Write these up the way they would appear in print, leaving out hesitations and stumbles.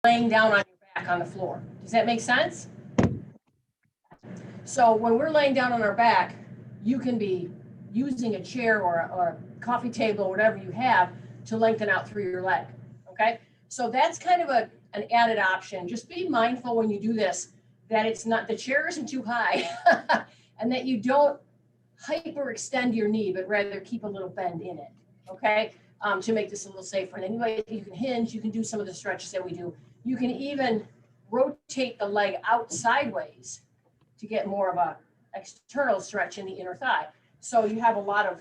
laying down on your back on the floor. Does that make sense? So when we're laying down on our back, you can be using a chair or a coffee table or whatever you have to lengthen out through your leg, okay? So that's kind of an added option. Just be mindful when you do this that it's not, the chair isn't too high and that you don't hyperextend your knee, but rather keep a little bend in it, okay? To make this a little safer. And anyway, you can hinge, you can do some of the stretches that we do. You can even rotate the leg out sideways to get more of a external stretch in the inner thigh. So you have a lot of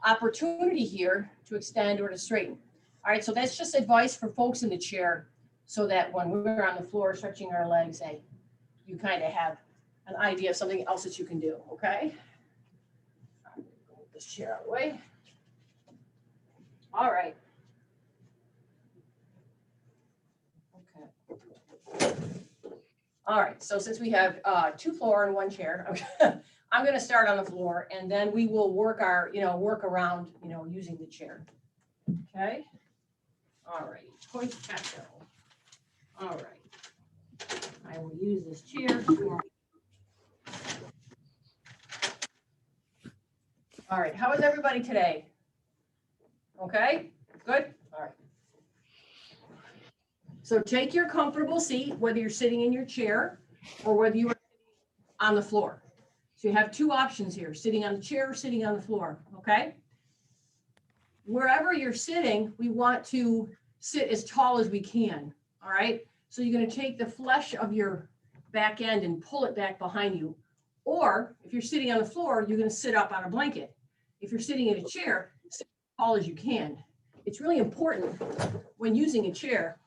opportunity here to extend or to straighten. All right, so that's just advice for folks in the chair so that when we're on the floor stretching our legs, you kind of have an idea of something else that you can do, okay? I'm gonna move this chair out of the way. All right. Okay. All right, so since we have 2 floor and 1 chair, I'm going to start on the floor and then we will work around, using the chair. Okay. All right. All right. I will use this chair. All right. How is everybody today? Okay. Good. All right. So take your comfortable seat, whether you're sitting in your chair or whether you are on the floor. So you have 2 options here, sitting on the chair or sitting on the floor, okay? Wherever you're sitting, we want to sit as tall as we can, all right? So you're going to take the flesh of your back end and pull it back behind you. Or if you're sitting on the floor, you're going to sit up on a blanket. If you're sitting in a chair, sit as tall as you can. It's really important when using a chair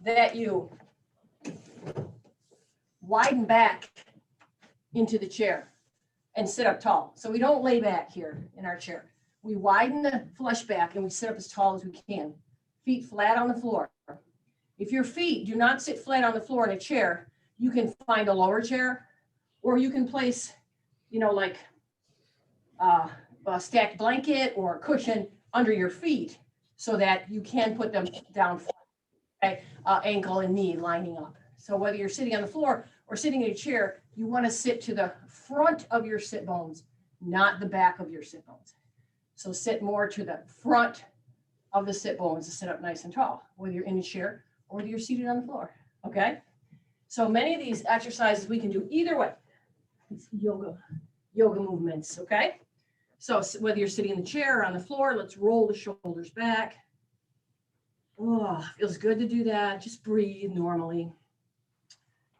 that you widen back into the chair and sit up tall. So we don't lay back here in our chair. We widen the flesh back and we sit up as tall as we can. Feet flat on the floor. If your feet do not sit flat on the floor in a chair, you can find a lower chair or you can place, like a stacked blanket or a cushion under your feet so that you can put them down flat. Okay? Ankle and knee lining up. So whether you're sitting on the floor or sitting in a chair, you want to sit to the front of your sit bones, not the back of your sit bones. So sit more to the front of the sit bones to sit up nice and tall, whether you're in a chair or whether you're seated on the floor, okay? So many of these exercises we can do either way. It's yoga movements, okay? So whether you're sitting in the chair or on the floor, let's roll the shoulders back. Oh, feels good to do that. Just breathe normally.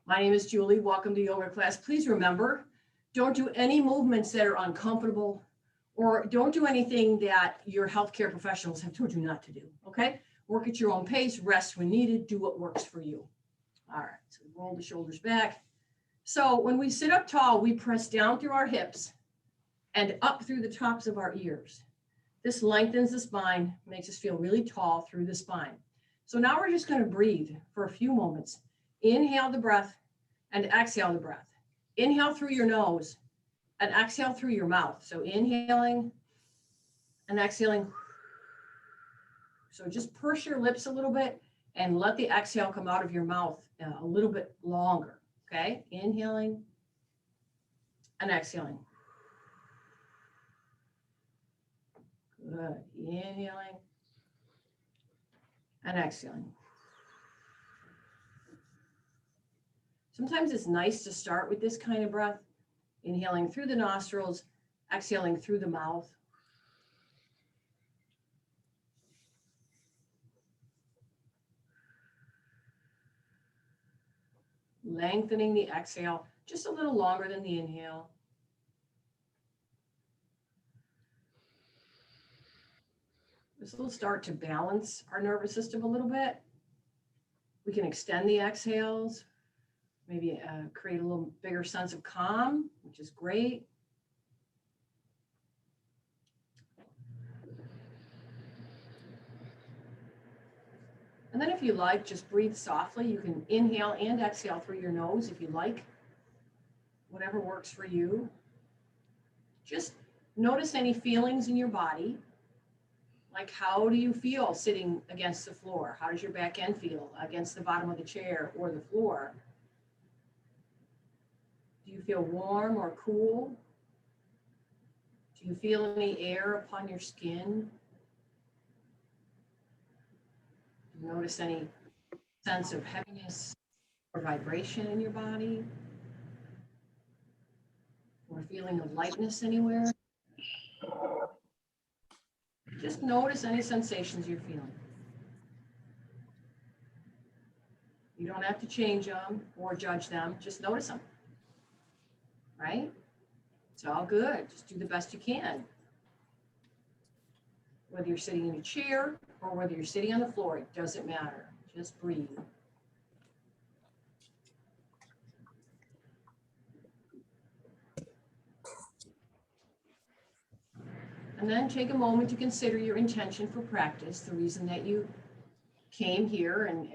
My name is Julie. Welcome to yoga class. Please remember, don't do any movements that are uncomfortable or don't do anything that your healthcare professionals have told you not to do, okay? Work at your own pace, rest when needed, do what works for you. All right, so roll the shoulders back. So when we sit up tall, we press down through our hips and up through the tops of our ears. This lengthens the spine, makes us feel really tall through the spine. So now we're just going to breathe for a few moments. Inhale the breath and exhale the breath. Inhale through your nose and exhale through your mouth. So inhaling and exhaling. So just purse your lips a little bit and let the exhale come out of your mouth a little bit longer. Okay, inhaling and exhaling. Good. Inhaling and exhaling. Sometimes it's nice to start with this kind of breath, inhaling through the nostrils, exhaling through the mouth. Lengthening the exhale just a little longer than the inhale. This will start to balance our nervous system a little bit. We can extend the exhales, maybe create a little bigger sense of calm, which is great. And then if you like, just breathe softly. You can inhale and exhale through your nose if you like, whatever works for you. Just notice any feelings in your body, Like, how do you feel sitting against the floor? How does your back end feel against the bottom of the chair or the floor? Do you feel warm or cool? Do you feel any air upon your skin? Do you notice any sense of heaviness or vibration in your body? Or feeling of lightness anywhere? Just notice any sensations you're feeling. You don't have to change them or judge them, just notice them, right? It's all good, just do the best you can. Whether you're sitting in a chair or whether you're sitting on the floor, it doesn't matter, just breathe. And then take a moment to consider your intention for practice, the reason that you came here and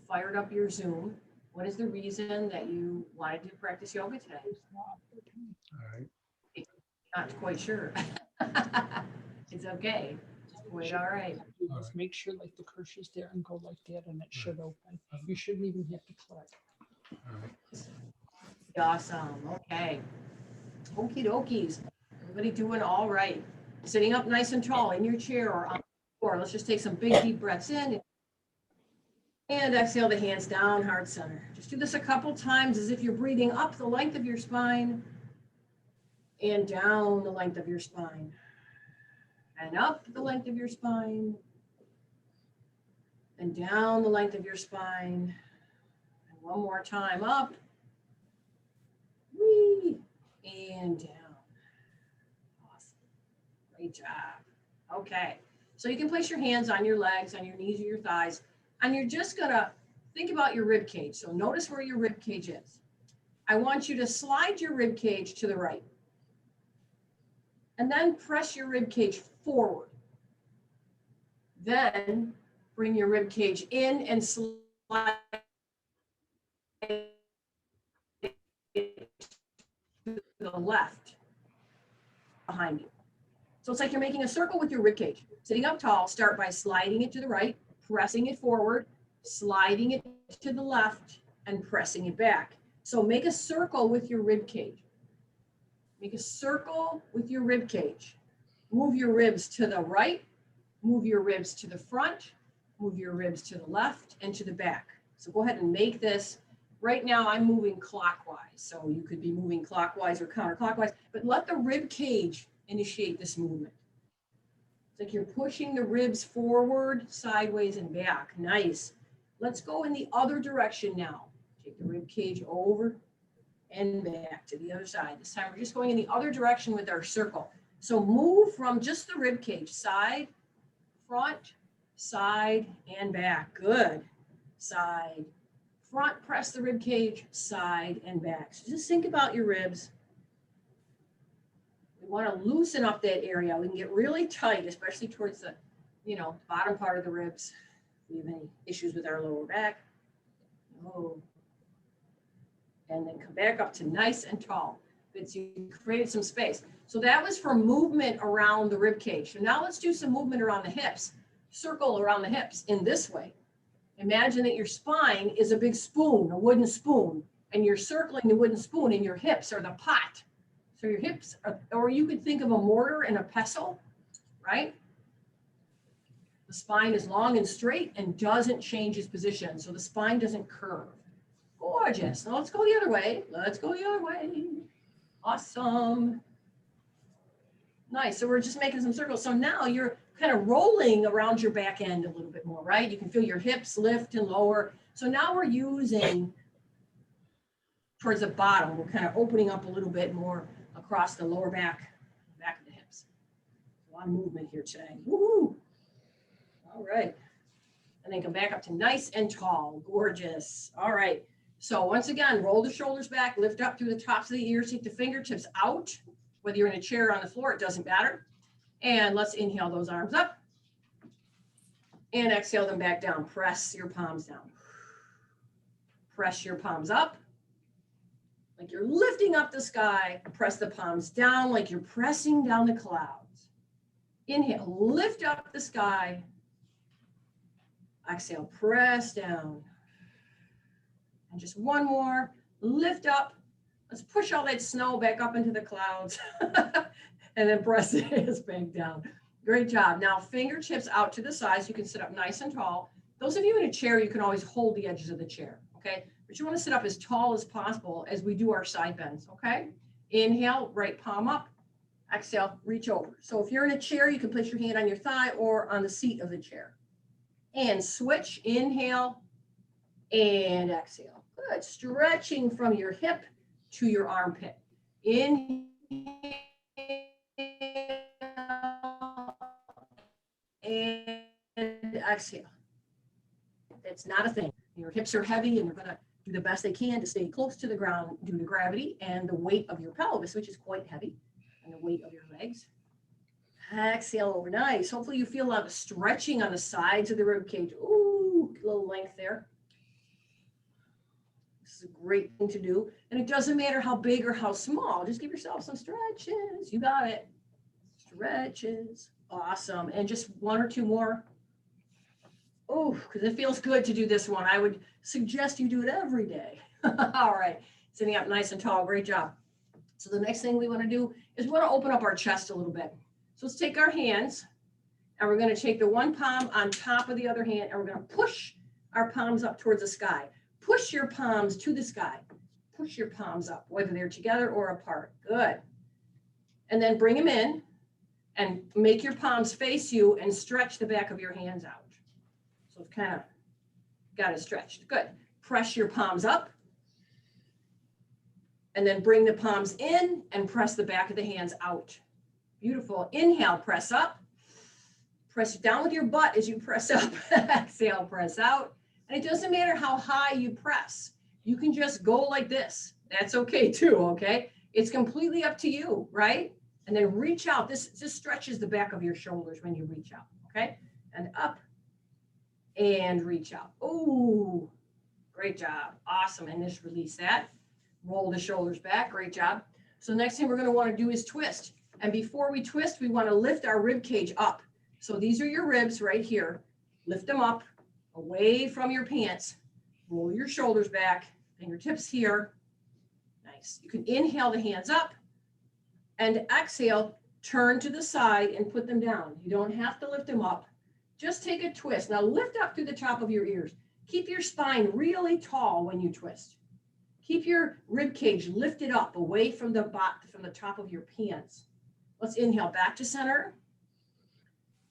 fired up your Zoom. What is the reason that you wanted to practice yoga today? All right. Not quite sure. It's okay. Just wait, all right. Just make sure like the cursor's there and go like that and it should open. You shouldn't even have to click. All right. Awesome. Okay. Okie dokies. Everybody doing all right. Sitting up nice and tall in your chair or on the floor. Let's just take some big deep breaths in. And exhale the hands down, heart center. Just do this a couple times as if you're breathing up the length of your spine and down the length of your spine. And up the length of your spine and down the length of your spine. And one more time, up, whee, and down. Awesome. Great job. Okay. So you can place your hands on your legs, on your knees or your thighs, and you're just gonna think about your rib cage. So notice where your rib cage is. I want you to slide your rib cage to the right. And then press your rib cage forward. Then bring your rib cage in and slide to the left behind you. So it's like you're making a circle with your rib cage. Sitting up tall, start by sliding it to the right, pressing it forward, sliding it to the left, and pressing it back. So make a circle with your rib cage. Make a circle with your rib cage. Move your ribs to the right, move your ribs to the front, move your ribs to the left and to the back. So go ahead and make this. Right now I'm moving clockwise, so you could be moving clockwise or counterclockwise, but let the rib cage initiate this movement. It's like you're pushing the ribs forward, sideways, and back. Nice. Let's go in the other direction now. Take the rib cage over and back to the other side. This time we're just going in the other direction with our circle. So move from just the rib cage, side, front, side, and back. Good. Side, front, press the rib cage, side, and back. So just think about your ribs. We want to loosen up that area. We can get really tight, especially towards the, bottom part of the ribs. If we have any issues with our lower back. Oh. And then come back up to nice and tall. You created some space. So that was for movement around the rib cage. So now let's do some movement around the hips. Circle around the hips in this way. Imagine that your spine is a big spoon, a wooden spoon, and you're circling the wooden spoon and your hips are the pot. So your hips are, or you could think of a mortar and a pestle, right? The spine is long and straight and doesn't change its position. So the spine doesn't curve. Gorgeous. Now let's go the other way. Let's go the other way. Awesome. Nice. So we're just making some circles. So now you're kind of rolling around your back end a little bit more, right? You can feel your hips lift and lower. So now we're using towards the bottom. We're kind of opening up a little bit more across the lower back of the hips. A lot of movement here today. Woohoo! All right. And then come back up to nice and tall. Gorgeous. All right. So once again, roll the shoulders back, lift up through the tops of the ears, take the fingertips out. Whether you're in a chair or on the floor, it doesn't matter. And let's inhale those arms up. And exhale them back down. Press your palms down. Press your palms up. Like you're lifting up the sky. Press the palms down like you're pressing down the clouds. Inhale, lift up the sky. Exhale, press down. And just one more, lift up. Let's push all that snow back up into the clouds. And then press the hands back down. Great job. Now fingertips out to the sides. You can sit up nice and tall. Those of you in a chair, you can always hold the edges of the chair, okay? But you want to sit up as tall as possible as we do our side bends, okay? Inhale, right palm up. Exhale, reach over. So if you're in a chair, you can place your hand on your thigh or on the seat of the chair. And switch, inhale, and exhale. Good. Stretching from your hip to your armpit. Inhale. And exhale. It's not a thing. Your hips are heavy and you're going to do the best they can to stay close to the ground due to gravity and the weight of your pelvis, which is quite heavy, and the weight of your legs. Exhale over. Nice. Hopefully you feel a lot of stretching on the sides of the rib cage. Ooh, a little length there. This is a great thing to do. And it doesn't matter how big or how small. Just give yourself some stretches. You got it. Stretches. Awesome. And just one or two more. Oh, because it feels good to do this one. I would suggest you do it every day. All right. Sitting up nice and tall. Great job. So the next thing we want to do is we want to open up our chest a little bit. So let's take our hands and we're going to take the one palm on top of the other hand and we're going to push our palms up towards the sky. Push your palms to the sky. Push your palms up, whether they're together or apart. Good. And then bring them in and make your palms face you and stretch the back of your hands out. So it's kind of got it stretched. Good. Press your palms up. And then bring the palms in and press the back of the hands out. Beautiful. Inhale, press up. Press down with your butt as you press up. Exhale, press out. And it doesn't matter how high you press. You can just go like this. That's okay too, okay? It's completely up to you, right? And then reach out. This just stretches the back of your shoulders when you reach out, okay? And up and reach out. Oh, great job. Awesome. And just release that. Roll the shoulders back. Great job. So the next thing we're going to want to do is twist. And before we twist, we want to lift our rib cage up. So these are your ribs right here. Lift them up away from your pants. Roll your shoulders back. Fingertips here. Nice. You can inhale the hands up and exhale, turn to the side and put them down. You don't have to lift them up. Just take a twist. Now lift up through the top of your ears. Keep your spine really tall when you twist. Keep your rib cage lifted up away from the top of your pants. Let's inhale back to center.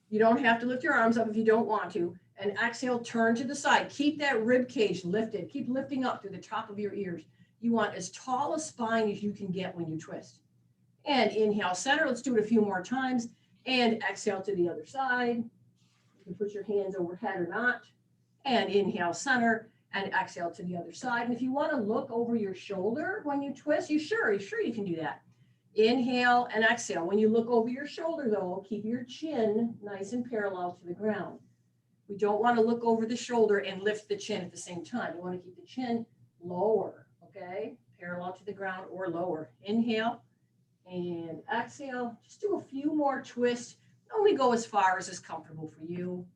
You don't have to lift your arms up if you don't want to. And exhale, turn to the side. Keep that rib cage lifted. Keep lifting up through the top of your ears. You want as tall a spine as you can get when you twist. And inhale center. Let's do it a few more times. And exhale to the other side. You can put your hands overhead or not. And inhale center. And exhale to the other side. And if you want to look over your shoulder when you twist, you can do that. Inhale and exhale. When you look over your shoulder, though, keep your chin nice and parallel to the ground. We don't want to look over the shoulder and lift the chin at the same time. We want to keep the chin lower, okay? Parallel to the ground or lower. Inhale and exhale. Just do a few more twists. Only go as far as is comfortable for you.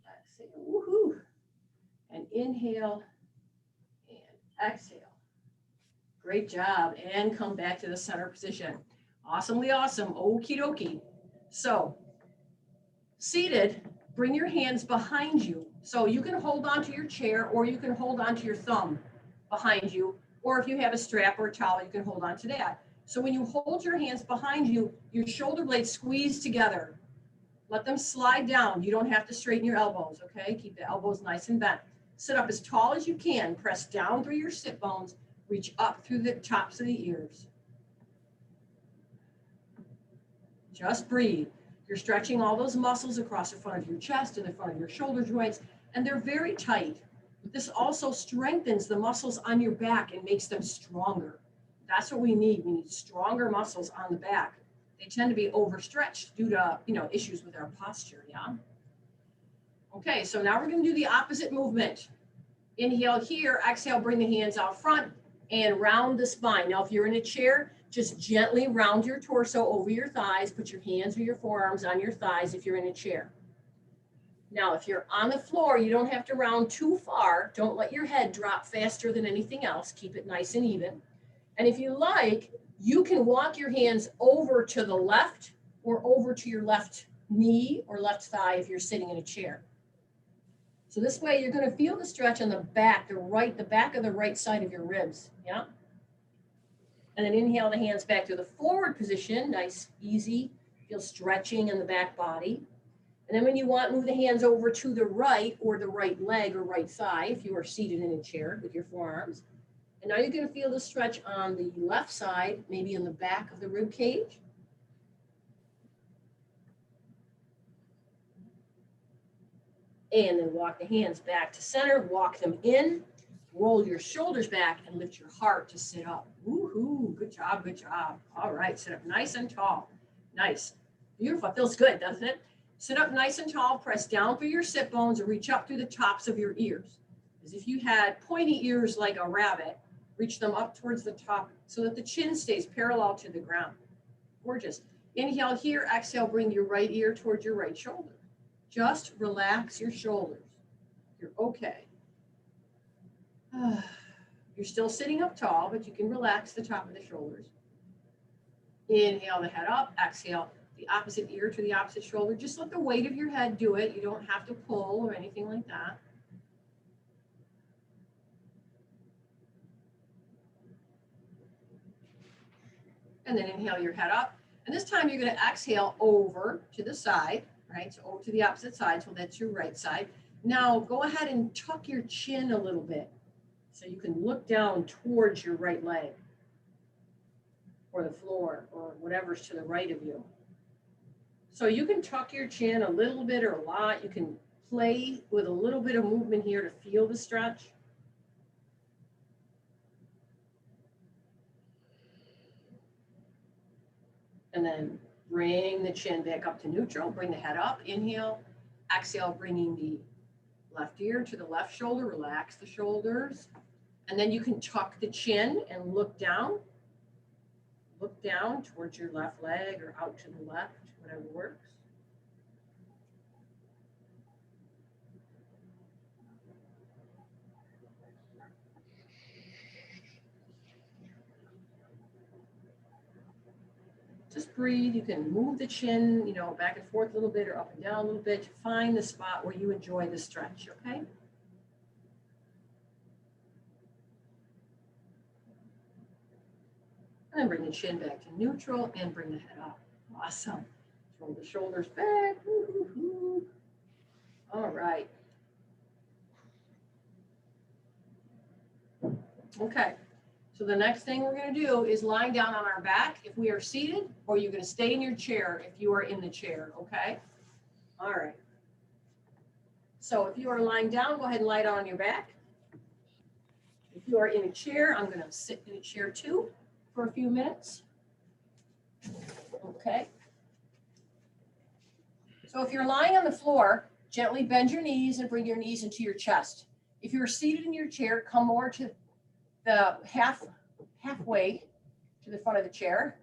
Exhale. Woohoo. And inhale and exhale. Great job. And come back to the center position. Awesomely awesome. Okie dokie. So, seated, bring your hands behind you. So you can hold onto your chair or you can hold onto your thumb behind you. Or if you have a strap or a towel, you can hold onto that. So when you hold your hands behind you, your shoulder blades squeeze together. Let them slide down. You don't have to straighten your elbows, okay? Keep the elbows nice and bent. Sit up as tall as you can. Press down through your sit bones. Reach up through the tops of the ears. Just breathe. You're stretching all those muscles across the front of your chest and the front of your shoulder joints, and they're very tight. This also strengthens the muscles on your back and makes them stronger. That's what we need. We need stronger muscles on the back. They tend to be overstretched due to, issues with our posture, yeah? Okay, so now we're going to do the opposite movement. Inhale here, exhale, bring the hands out front and round the spine. Now, if you're in a chair, Just gently round your torso over your thighs. Put your hands or your forearms on your thighs if you're in a chair. Now, if you're on the floor, you don't have to round too far. Don't let your head drop faster than anything else. Keep it nice and even. And if you like, you can walk your hands over to the left or over to your left knee or left thigh if you're sitting in a chair. So this way you're going to feel the stretch on the back, the back of the right side of your ribs. Yeah. And then inhale the hands back to the forward position. Nice, easy. Feel stretching in the back body. And then when you want, move the hands over to the right or the right leg or right thigh if you are seated in a chair with your forearms. And now you're going to feel the stretch on the left side, maybe in the back of the rib cage. And then walk the hands back to center, walk them in, roll your shoulders back and lift your heart to sit up. Woohoo, good job, good job. All right, sit up nice and tall. Nice, beautiful, feels good, doesn't it? Sit up nice and tall, press down through your sit bones and reach up through the tops of your ears. As if you had pointy ears like a rabbit, reach them up towards the top so that the chin stays parallel to the ground. Gorgeous. Inhale here, exhale, bring your right ear towards your right shoulder. Just relax your shoulders. You're okay. You're still sitting up tall, but you can relax the top of the shoulders. Inhale the head up, exhale the opposite ear to the opposite shoulder. Just let the weight of your head do it. You don't have to pull or anything like that. And then inhale your head up. And this time you're going to exhale over to the side, right? So over to the opposite side. So that's your right side. Now go ahead and tuck your chin a little bit so you can look down towards your right leg or the floor or whatever's to the right of you. So you can tuck your chin a little bit or a lot. You can play with a little bit of movement here to feel the stretch. And then bring the chin back up to neutral. Bring the head up. Inhale. Exhale, bringing the left ear to the left shoulder. Relax the shoulders. And then you can tuck the chin and look down. Look down towards your left leg or out to the left, whatever works. Just breathe. You can move the chin, back and forth a little bit or up and down a little bit. Find the spot where you enjoy the stretch, okay? And bring the chin back to neutral and bring the head up. Awesome. Roll the shoulders back. Woo-hoo-hoo. All right. Okay. So the next thing we're going to do is lying down on our back if we are seated, or you're going to stay in your chair if you are in the chair, okay? All right. So if you are lying down, go ahead and lie down on your back. If you are in a chair, I'm going to sit in a chair too for a few minutes. Okay. So if you're lying on the floor, gently bend your knees and bring your knees into your chest. If you're seated in your chair, come more to the halfway to the front of the chair.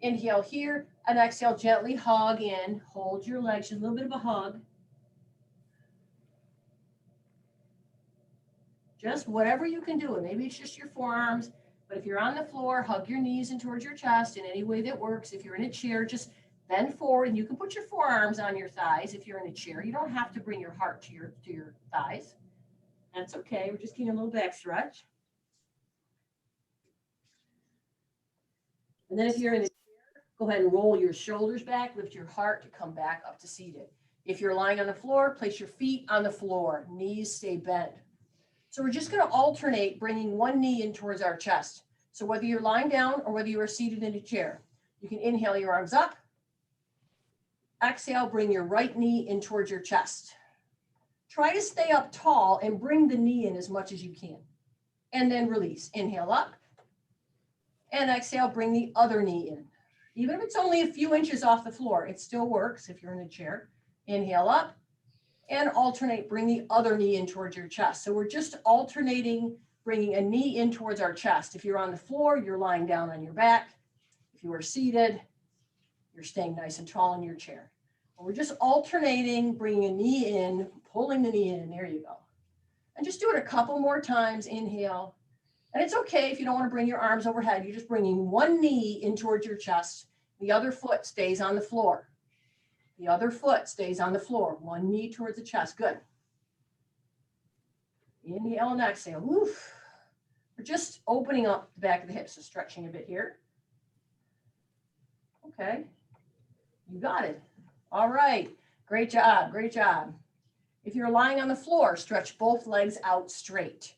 Inhale here and exhale, gently hug in. Hold your legs, just a little bit of a hug. Just whatever you can do. Maybe it's just your forearms, but if you're on the floor, hug your knees in towards your chest in any way that works. If you're in a chair, just bend forward and you can put your forearms on your thighs if you're in a chair. You don't have to bring your heart to your thighs. That's okay. We're just getting a little back stretch. And then if you're in a chair, go ahead and roll your shoulders back, lift your heart to come back up to seated. If you're lying on the floor, place your feet on the floor, knees stay bent. So we're just going to alternate bringing one knee in towards our chest. So whether you're lying down or whether you are seated in a chair, you can inhale your arms up. Exhale, bring your right knee in towards your chest. Try to stay up tall and bring the knee in as much as you can. And then release. Inhale up. And exhale, bring the other knee in. Even if it's only a few inches off the floor, it still works if you're in a chair. Inhale up and alternate, bring the other knee in towards your chest. So we're just alternating, bringing a knee in towards our chest. If you're on the floor, you're lying down on your back. If you are seated, you're staying nice and tall in your chair. We're just alternating, bringing a knee in, pulling the knee in. There you go. And just do it a couple more times. Inhale. And it's okay if you don't want to bring your arms overhead. You're just bringing one knee in towards your chest. The other foot stays on the floor. The other foot stays on the floor. One knee towards the chest. Good. Inhale and exhale. Woof. We're just opening up the back of the hips, so stretching a bit here. Okay. You got it. All right. Great job. Great job. If you're lying on the floor, stretch both legs out straight.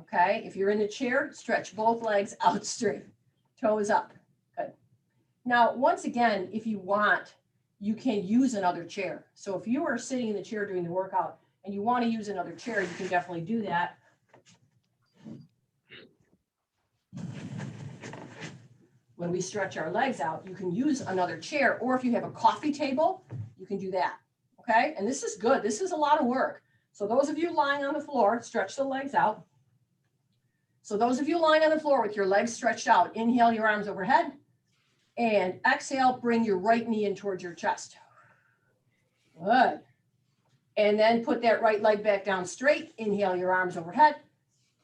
Okay. If you're in the chair, stretch both legs out straight. Toes up. Good. Now, once again, if you want, you can use another chair. So if you are sitting in the chair doing the workout and you want to use another chair, you can definitely do that. When we stretch our legs out, you can use another chair, or if you have a coffee table, you can do that. Okay. And this is good. This is a lot of work. So those of you lying on the floor, stretch the legs out. So those of you lying on the floor with your legs stretched out, inhale your arms overhead and exhale, bring your right knee in towards your chest. Good. And then put that right leg back down straight. Inhale your arms overhead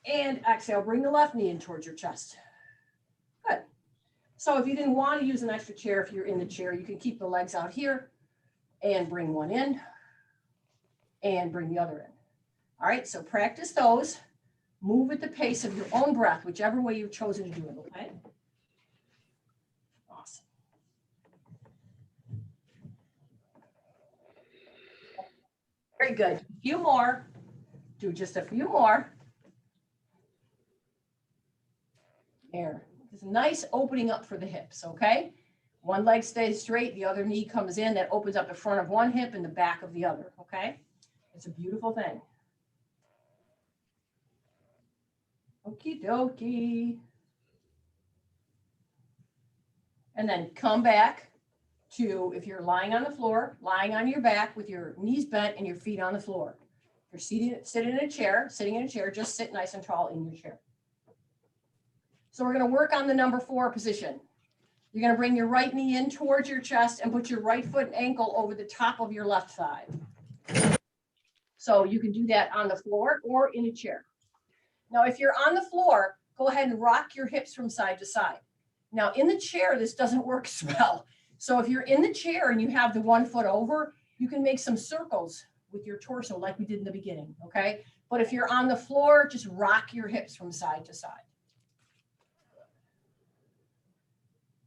and exhale, bring the left knee in towards your chest. Good. So if you didn't want to use an extra chair, if you're in the chair, you can keep the legs out here and bring one in and bring the other in. All right, so practice those. Move at the pace of your own breath, whichever way you've chosen to do it, okay? Awesome. Very good. A few more. Do just a few more. There. It's a nice opening up for the hips, okay? One leg stays straight, the other knee comes in. That opens up the front of one hip and the back of the other, okay? It's a beautiful thing. Okie dokie. And then come back to, if you're lying on the floor, lying on your back with your knees bent and your feet on the floor. If you're sitting in a chair, just sit nice and tall in your chair. So we're going to work on the number 4 position. You're going to bring your right knee in towards your chest and put your right foot and ankle over the top of your left thigh. So you can do that on the floor or in a chair. Now, if you're on the floor, go ahead and rock your hips from side to side. Now, in the chair, this doesn't work as well. So if you're in the chair and you have the one foot over, you can make some circles with your torso like we did in the beginning, okay? But if you're on the floor, just rock your hips from side to side.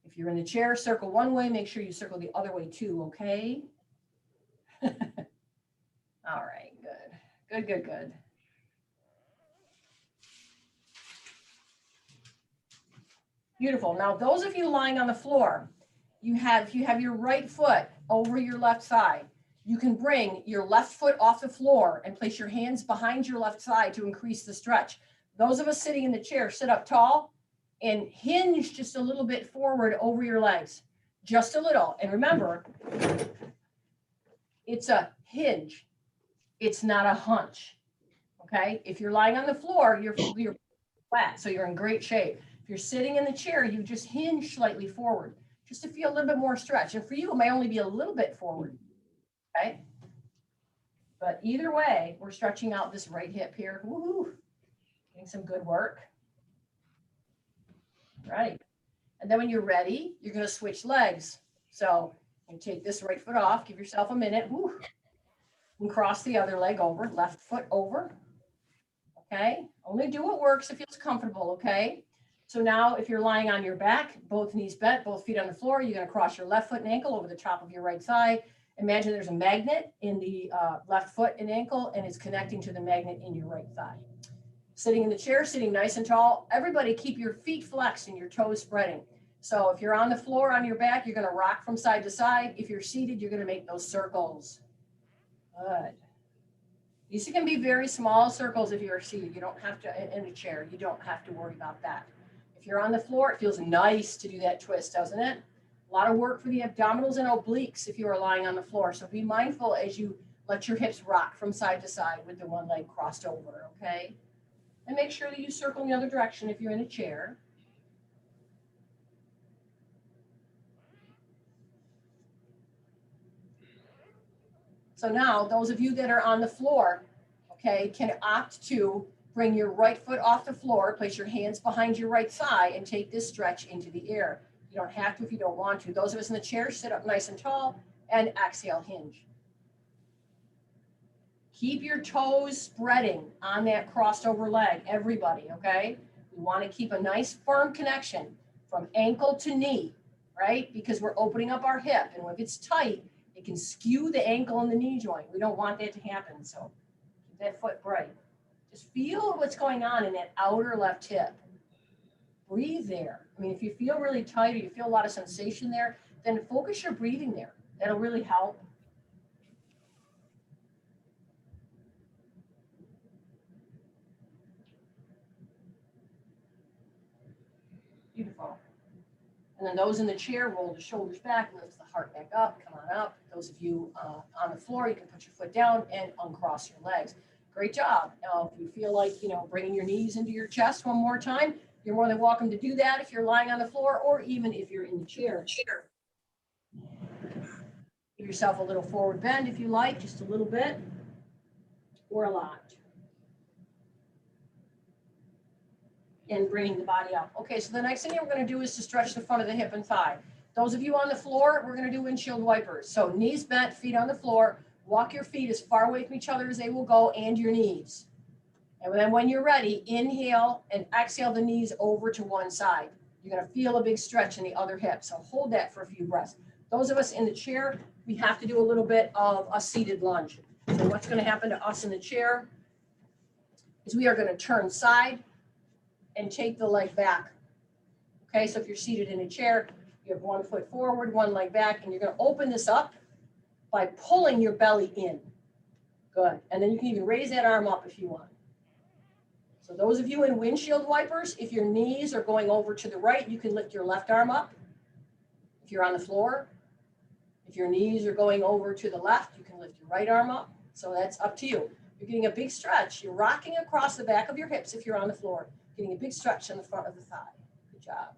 If you're in the chair, circle one way, make sure you circle the other way too, okay? All right, good. Good. Beautiful. Now, those of you lying on the floor, you have your right foot over your left thigh. You can bring your left foot off the floor and place your hands behind your left thigh to increase the stretch. Those of us sitting in the chair, sit up tall and hinge just a little bit forward over your legs, just a little. And remember, it's a hinge. It's not a hunch. Okay. If you're lying on the floor, you're flat, so you're in great shape. If you're sitting in the chair, you just hinge slightly forward, just to feel a little bit more stretch. And for you, it may only be a little bit forward, okay? But either way, we're stretching out this right hip here. Woohoo! Getting some good work. Right. And then when you're ready, you're going to switch legs. So you take this right foot off, give yourself a minute, woo, and cross the other leg over, left foot over. Okay? Only do what works if it feels comfortable, okay? So now if you're lying on your back, both knees bent, both feet on the floor, you're going to cross your left foot and ankle over the top of your right thigh. Imagine there's a magnet in the left foot and ankle, and it's connecting to the magnet in your right thigh. Sitting in the chair, sitting nice and tall. Everybody keep your feet flexed and your toes spreading. So if you're on the floor on your back, you're going to rock from side to side. If you're seated, you're going to make those circles. Good. These can be very small circles if you're seated. You don't have to, in a chair, you don't have to worry about that. If you're on the floor, it feels nice to do that twist, doesn't it? A lot of work for the abdominals and obliques if you are lying on the floor. So be mindful as you let your hips rock from side to side with the one leg crossed over, okay? And make sure that you circle in the other direction if you're in a chair. So now those of you that are on the floor, okay, can opt to bring your right foot off the floor, place your hands behind your right thigh, and take this stretch into the air. You don't have to if you don't want to. Those of us in the chair, sit up nice and tall and exhale, hinge. Keep your toes spreading on that crossed over leg, everybody, okay? We want to keep a nice firm connection from ankle to knee, right? Because we're opening up our hip, and if it's tight, it can skew the ankle and the knee joint. We don't want that to happen, so keep that foot bright. Just feel what's going on in that outer left hip. Breathe there. I mean, if you feel really tight or you feel a lot of sensation there, then focus your breathing there. That'll really help. Beautiful. And then those in the chair, roll the shoulders back, lift the heart back up, come on up. Those of you on the floor, you can put your foot down and uncross your legs. Great job. Now, if you feel like, bringing your knees into your chest one more time, you're more than welcome to do that if you're lying on the floor or even if you're in the chair. Give yourself a little forward bend if you like, just a little bit or a lot. And bringing the body up. Okay, so the next thing we're going to do is to stretch the front of the hip and thigh. Those of you on the floor, we're going to do windshield wipers. So knees bent, feet on the floor. Walk your feet as far away from each other as they will go and your knees. And then when you're ready, inhale and exhale the knees over to one side. You're going to feel a big stretch in the other hip. So hold that for a few breaths. Those of us in the chair, we have to do a little bit of a seated lunge. So what's going to happen to us in the chair is we are going to turn side and take the leg back. Okay, so if you're seated in a chair, you have one foot forward, one leg back, and you're going to open this up by pulling your belly in. Good. And then you can even raise that arm up if you want. So those of you in windshield wipers, if your knees are going over to the right, you can lift your left arm up. If you're on the floor, if your knees are going over to the left, you can lift your right arm up. So that's up to you. You're getting a big stretch. You're rocking across the back of your hips if you're on the floor. Getting a big stretch in the front of the thigh. Good job.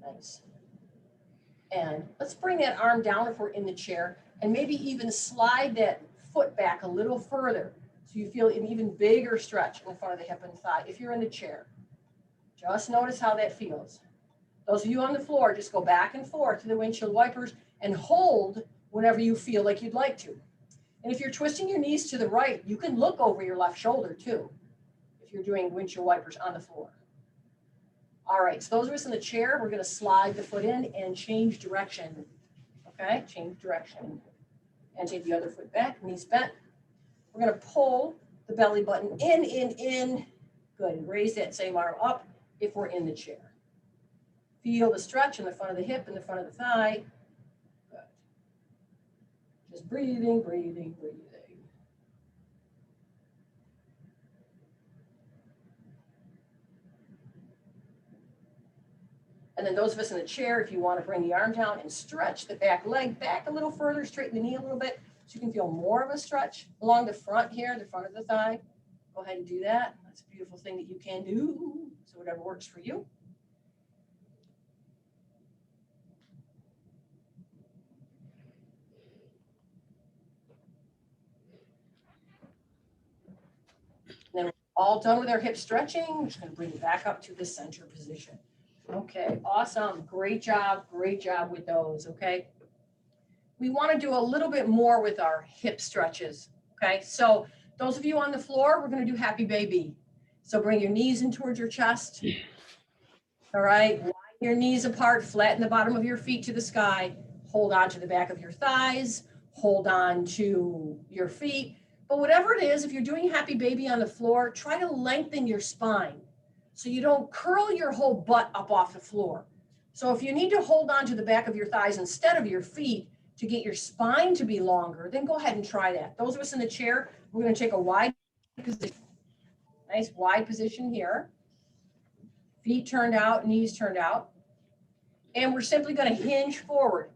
Nice. And let's bring that arm down if we're in the chair and maybe even slide that foot back a little further so you feel an even bigger stretch in the front of the hip and thigh if you're in the chair. Just notice how that feels. Those of you on the floor, just go back and forth to the windshield wipers and hold whenever you feel like you'd like to. And if you're twisting your knees to the right, you can look over your left shoulder too, if you're doing windshield wipers on the floor. All right, so those of us in the chair, we're going to slide the foot in and change direction. Okay, change direction. And take the other foot back, knees bent. We're going to pull the belly button in. Good, and raise that same arm up if we're in the chair. Feel the stretch in the front of the hip and the front of the thigh. Just breathing. And then those of us in the chair, if you want to bring the arm down and stretch the back leg back a little further, straighten the knee a little bit so you can feel more of a stretch along the front here, the front of the thigh. Go ahead and do that. That's a beautiful thing that you can do. So whatever works for you. And then we're all done with our hip stretching. We're just going to bring it back up to the center position. Okay, awesome. Great job with those, okay? We want to do a little bit more with our hip stretches, okay? So those of you on the floor, we're going to do happy baby. So bring your knees in towards your chest. All right, widen your knees apart, flatten the bottom of your feet to the sky. Hold on to the back of your thighs. Hold on to your feet. But whatever it is, if you're doing happy baby on the floor, try to lengthen your spine so you don't curl your whole butt up off the floor. So if you need to hold on to the back of your thighs instead of your feet to get your spine to be longer, then go ahead and try that. Those of us in the chair, we're going to take a wide position. Nice wide position here. Feet turned out, knees turned out. And we're simply going to hinge forward.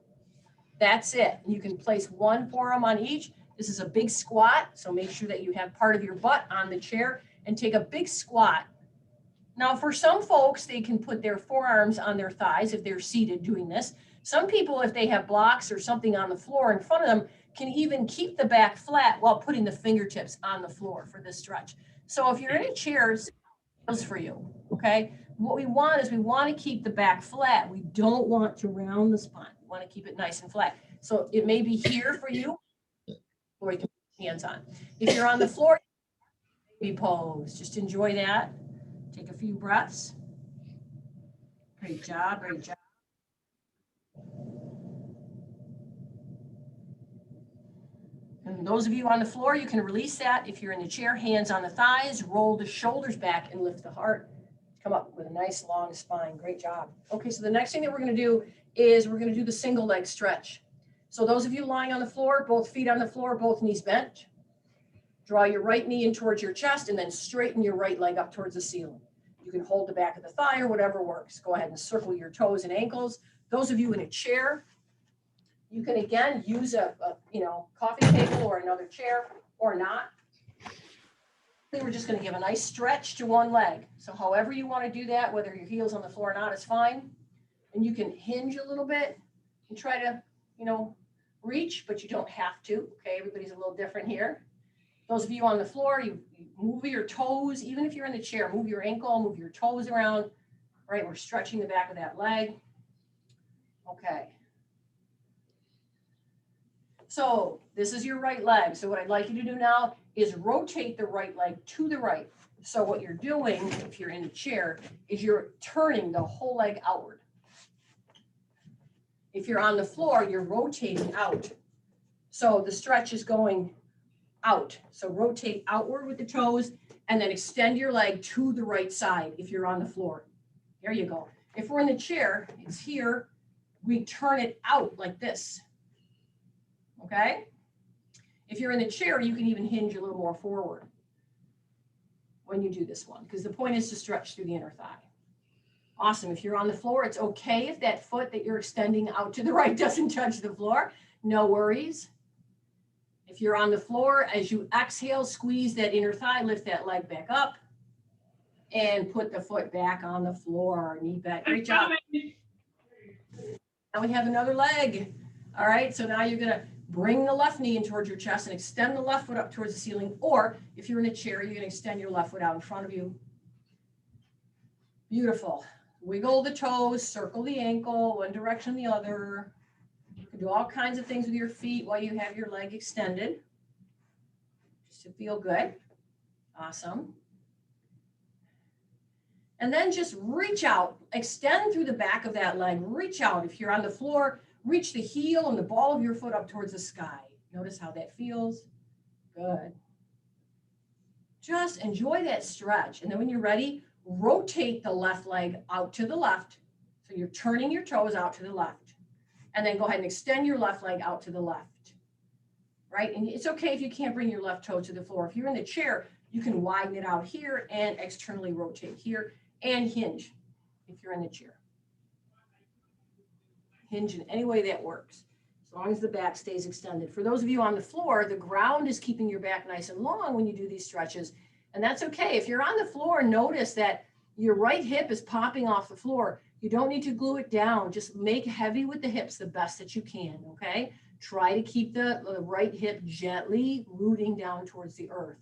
That's it. You can place one forearm on each. This is a big squat, so make sure that you have part of your butt on the chair and take a big squat. Now, for some folks, they can put their forearms on their thighs if they're seated doing this. Some people, if they have blocks or something on the floor in front of them, can even keep the back flat while putting the fingertips on the floor for this stretch. So if you're in a chair, it's for you, okay? What we want is we want to keep the back flat. We don't want to round the spine. We want to keep it nice and flat. So it may be here for you, or you can put your hands on. If you're on the floor, baby pose. Just enjoy that. Take a few breaths. Great job, great job. And those of you on the floor, you can release that. If you're in the chair, hands on the thighs, roll the shoulders back and lift the heart. Come up with a nice long spine. Great job. Okay, so the next thing that we're going to do is we're going to do the single leg stretch. So those of you lying on the floor, both feet on the floor, both knees bent. Draw your right knee in towards your chest and then straighten your right leg up towards the ceiling. You can hold the back of the thigh or whatever works. Go ahead and circle your toes and ankles. Those of you in a chair, you can again use a coffee table or another chair or not. We're just going to give a nice stretch to one leg. So however you want to do that, whether your heel's on the floor or not, is fine. And you can hinge a little bit and try to, reach, but you don't have to. Okay, everybody's a little different here. Those of you on the floor, you move your toes. Even if you're in the chair, move your ankle, move your toes around. Right, we're stretching the back of that leg. Okay. So this is your right leg. So what I'd like you to do now is rotate the right leg to the right. So what you're doing, if you're in a chair, is you're turning the whole leg outward. If you're on the floor, you're rotating out. So the stretch is going out. So rotate outward with the toes and then extend your leg to the right side if you're on the floor. There you go. If we're in the chair, it's here. We turn it out like this. Okay? If you're in the chair, you can even hinge a little more forward when you do this one, because the point is to stretch through the inner thigh. Awesome. If you're on the floor, it's okay if that foot that you're extending out to the right doesn't touch the floor. No worries. If you're on the floor, as you exhale, squeeze that inner thigh, lift that leg back up, and put the foot back on the floor. Knee back. Great job. Now we have another leg. All right, so now you're going to bring the left knee in towards your chest and extend the left foot up towards the ceiling. Or if you're in a chair, you're going to extend your left foot out in front of you. Beautiful. Wiggle the toes, circle the ankle, one direction, the other. You can do all kinds of things with your feet while you have your leg extended, just to feel good. Awesome. And then just reach out, extend through the back of that leg, reach out. If you're on the floor, reach the heel and the ball of your foot up towards the sky. Notice how that feels. Good. Just enjoy that stretch. And then when you're ready, rotate the left leg out to the left. So you're turning your toes out to the left. And then go ahead and extend your left leg out to the left. Right? And it's okay if you can't bring your left toe to the floor. If you're in the chair, you can widen it out here and externally rotate here and hinge if you're in the chair. Hinge in any way that works, as long as the back stays extended. For those of you on the floor, the ground is keeping your back nice and long when you do these stretches. And that's okay. If you're on the floor, notice that your right hip is popping off the floor. You don't need to glue it down. Just make heavy with the hips the best that you can, okay? Try to keep the right hip gently rooting down towards the earth.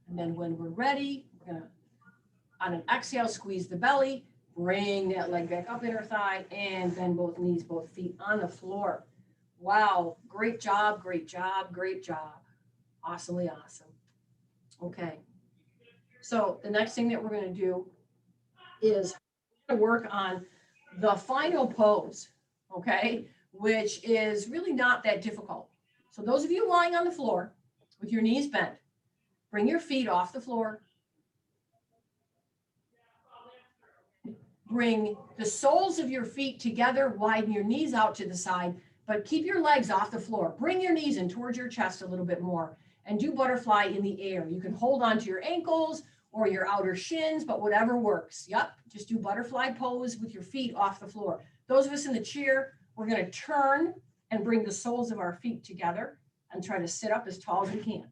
And then when we're ready, we're going to, on an exhale, squeeze the belly, bring that leg back up, inner thigh, and bend both knees, both feet on the floor. Wow, great job, great job, great job. Awesomely awesome. Okay. So the next thing that we're going to do is work on the final pose, okay, which is really not that difficult. So those of you lying on the floor with your knees bent, bring your feet off the floor. Bring the soles of your feet together, widen your knees out to the side, but keep your legs off the floor. Bring your knees in towards your chest a little bit more and do butterfly in the air. You can hold on to your ankles or your outer shins, but whatever works. Yep, just do butterfly pose with your feet off the floor. Those of us in the chair, we're going to turn and bring the soles of our feet together and try to sit up as tall as we can.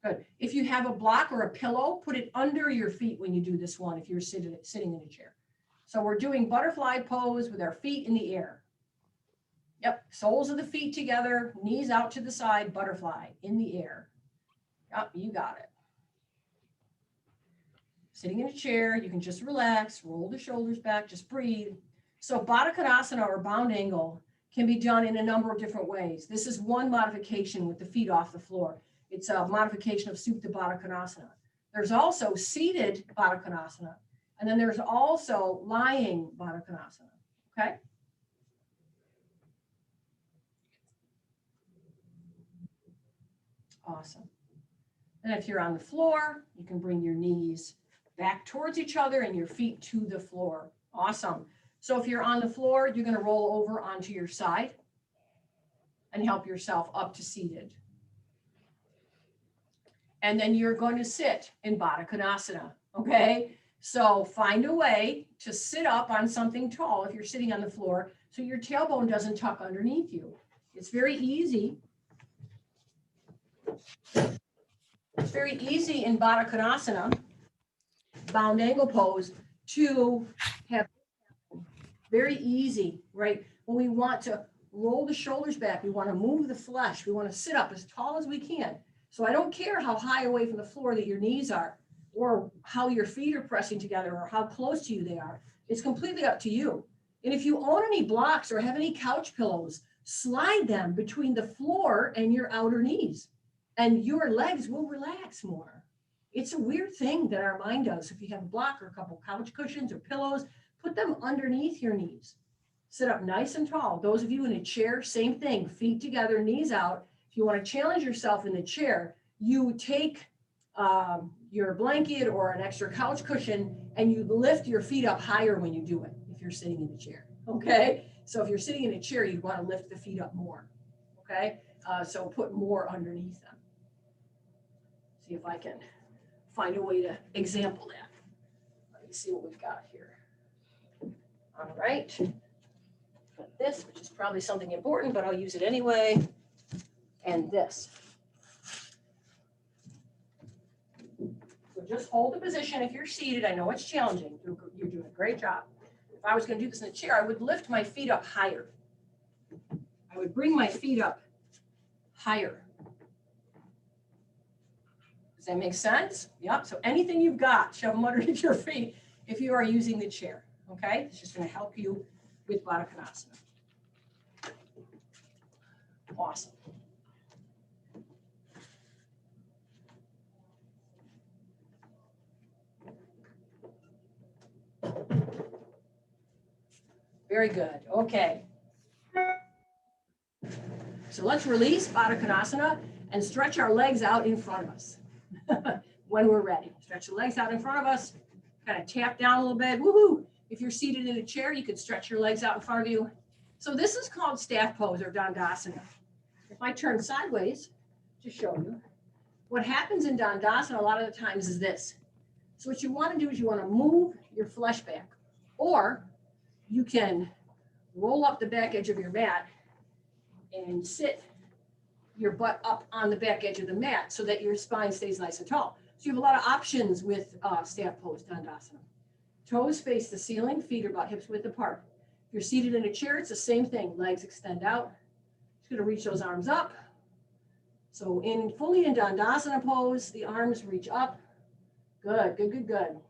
Good. If you have a block or a pillow, put it under your feet when you do this one, if you're sitting in a chair. So we're doing butterfly pose with our feet in the air. Yep, soles of the feet together, knees out to the side, butterfly in the air. Yep, you got it. Sitting in a chair, you can just relax, roll the shoulders back, just breathe. So Baddha Konasana or bound angle can be done in a number of different ways. This is one modification with the feet off the floor. It's a modification of Supta Baddha Konasana. There's also seated Baddha Konasana, and then there's also lying Baddha Konasana, okay? Awesome. And if you're on the floor, you can bring your knees back towards each other and your feet to the floor. Awesome. So if you're on the floor, you're going to roll over onto your side and help yourself up to seated. And then you're going to sit in Baddha Konasana, okay? So find a way to sit up on something tall if you're sitting on the floor so your tailbone doesn't tuck underneath you. It's very easy. It's very easy in Baddha Konasana, bound angle pose, to have very easy, right? When we want to roll the shoulders back, we want to move the flesh, we want to sit up as tall as we can. So I don't care how high away from the floor that your knees are, or how your feet are pressing together, or how close to you they are. It's completely up to you. And if you own any blocks or have any couch pillows, slide them between the floor and your outer knees, and your legs will relax more. It's a weird thing that our mind does. If you have a block or a couple couch cushions or pillows, put them underneath your knees. Sit up nice and tall. Those of you in a chair, same thing, feet together, knees out. If you want to challenge yourself in the chair, you take your blanket or an extra couch cushion and you lift your feet up higher when you do it, if you're sitting in a chair, okay? So if you're sitting in a chair, you want to lift the feet up more, okay? So put more underneath them. See if I can find a way to example that. Let me see what we've got here. All right. Got this, which is probably something important, but I'll use it anyway. And this. So just hold the position if you're seated. I know it's challenging. You're doing a great job. If I was going to do this in a chair, I would lift my feet up higher. I would bring my feet up higher. Does that make sense? Yep. So anything you've got, shove them underneath your feet if you are using the chair. Okay? It's just going to help you with Baddha Konasana. Awesome. Very good. Okay. So let's release Baddha Konasana and stretch our legs out in front of us when we're ready. Stretch the legs out in front of us. Kind of tap down a little bit. Woohoo! If you're seated in a chair, you can stretch your legs out in front of you. So this is called staff pose or Dandasana. If I turn sideways to show you, what happens in Dandasana a lot of the times is this. So what you want to do is you want to move your flesh back, or you can roll up the back edge of your mat and sit your butt up on the back edge of the mat so that your spine stays nice and tall. So you have a lot of options with staff pose Dandasana. Toes face the ceiling, feet are about hips width apart. If you're seated in a chair, it's the same thing. Legs extend out. Just going to reach those arms up. So fully in Dandasana pose, the arms reach up. Good, good, good, good.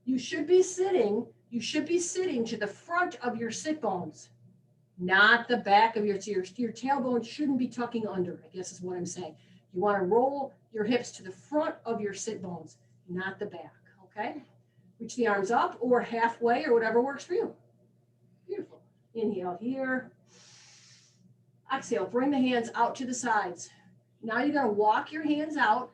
You should be sitting to the front of your sit bones, not the back of your tailbone shouldn't be tucking under, I guess is what I'm saying. You want to roll your hips to the front of your sit bones, not the back, okay? Reach the arms up or halfway or whatever works for you. Beautiful. Inhale here. Exhale, bring the hands out to the sides. Now you're going to walk your hands out,